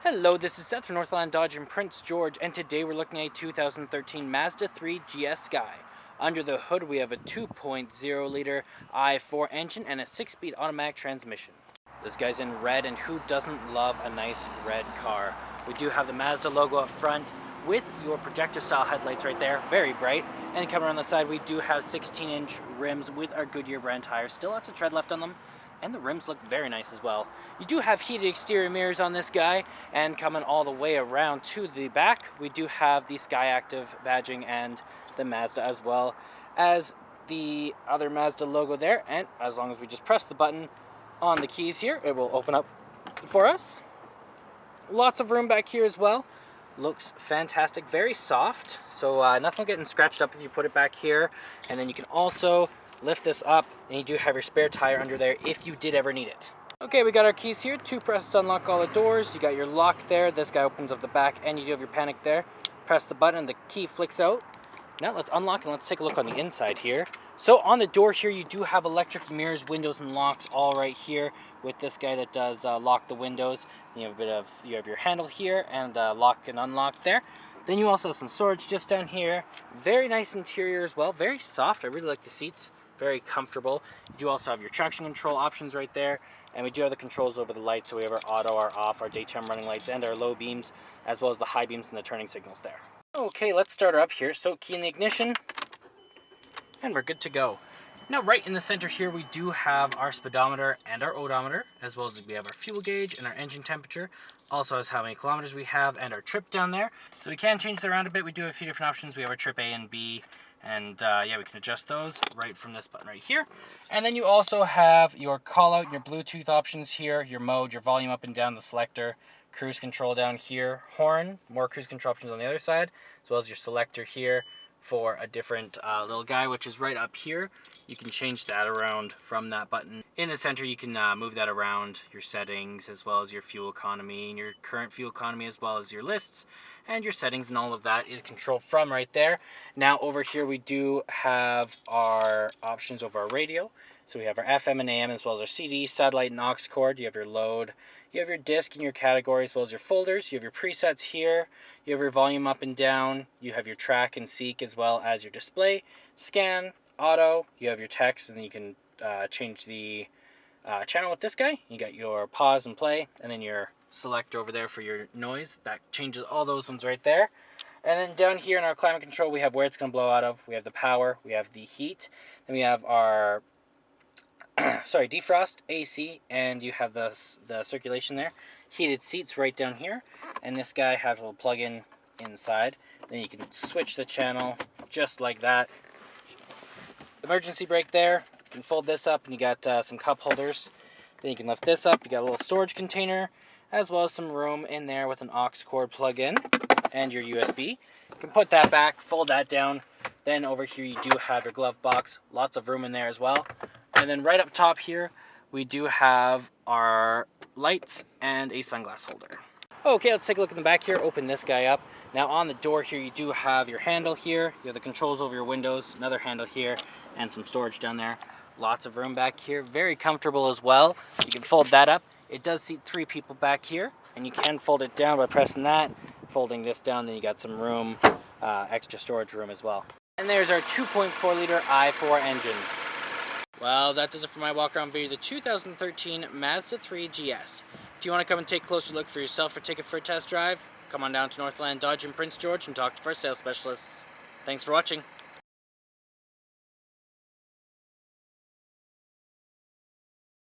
Hello, this is Seth from Northland Dodge in Prince George, and today we're looking at a 2013 Mazda 3 GS Sky. Under the hood we have a 2.0 liter i4 engine and a 6-speed automatic transmission. This guy's in red, and who doesn't love a nice red car? We do have the Mazda logo up front with your projector style headlights right there, very bright. And coming around the side we do have 16-inch rims with our Goodyear brand tires, still lots of tread left on them. And the rims look very nice as well. You do have heated exterior mirrors on this guy, and coming all the way around to the back, we do have the Sky Active badging and the Mazda, as well as the other Mazda logo there. And as long as we just press the button on the keys here, it will open up for us. Lots of room back here as well. Looks fantastic, very soft, so nothing getting scratched up if you put it back here. And then you can also lift this up, and you do have your spare tire under there if you did ever need it. Okay, we got our keys here. 2 presses to unlock all the doors. You got your lock there. This guy opens up the back, and you do have your panic there. Press the button, the key flicks out. Now let's unlock and let's take a look on the inside here. So on the door here, you do have electric mirrors, windows, and locks all right here with this guy that does lock the windows. You have you have your handle here and lock and unlock there. Then you also have some storage just down here. Very nice interior as well. Very soft. I really like the seats. Very comfortable. You do also have your traction control options right there, and we do have the controls over the lights. So we have our auto, our off, our daytime running lights, and our low beams, as well as the high beams and the turning signals there. Okay, let's start her up here. So key in the ignition, and we're good to go. Now right in the center here we do have our speedometer and our odometer, as well as we have our fuel gauge and our engine temperature. Also has how many kilometers we have and our trip down there. So we can change that around a bit. We do have a few different options. We have our trip A and B, and yeah, we can adjust those right from this button right here. And then you also have your call out and your Bluetooth options here, your mode, your volume up and down, the selector, cruise control down here, horn, more cruise control options on the other side, as well as your selector here for a different little guy, which is right up here. You can change that around from that button. In the center, you can move that around, your settings, as well as your fuel economy, and your current fuel economy, as well as your lists, and your settings, and all of that is controlled from right there. Now over here, we do have our options over our radio. So we have our FM and AM, as well as our CD, satellite, and aux cord. You have your load. You have your disc and your category, as well as your folders. You have your presets here. You have your volume up and down. You have your track and seek, as well as your display, scan, auto. You have your text, and then you can change the channel with this guy. You got your pause and play, and then your select over there for your noise. That changes all those ones right there. And then down here in our climate control, we have where it's going to blow out of. We have the power. We have the heat. Then we have our defrost, AC, and you have the circulation there. Heated seats right down here, and this guy has a little plug-in inside. Then you can switch the channel just like that. Emergency brake there. You can fold this up, and you got some cup holders. Then you can lift this up. You got a little storage container, as well as some room in there with an aux cord plug-in and your USB. You can put that back, fold that down. Then over here you do have your glove box. Lots of room in there as well. And then right up top here, we do have our lights and a sunglass holder. Okay, let's take a look in the back here. Open this guy up. Now on the door here, you do have your handle here. You have the controls over your windows, another handle here, and some storage down there. Lots of room back here. Very comfortable as well. You can fold that up. It does seat 3 people back here, and you can fold it down by pressing that. Folding this down, then you got some room, extra storage room as well. And there's our 2.4 liter i4 engine. Well, that does it for my walk-around video, the 2013 Mazda 3 GS. If you want to come and take a closer look for yourself or take it for a test drive, come on down to Northland Dodge in Prince George and talk to our sales specialists. Thanks for watching.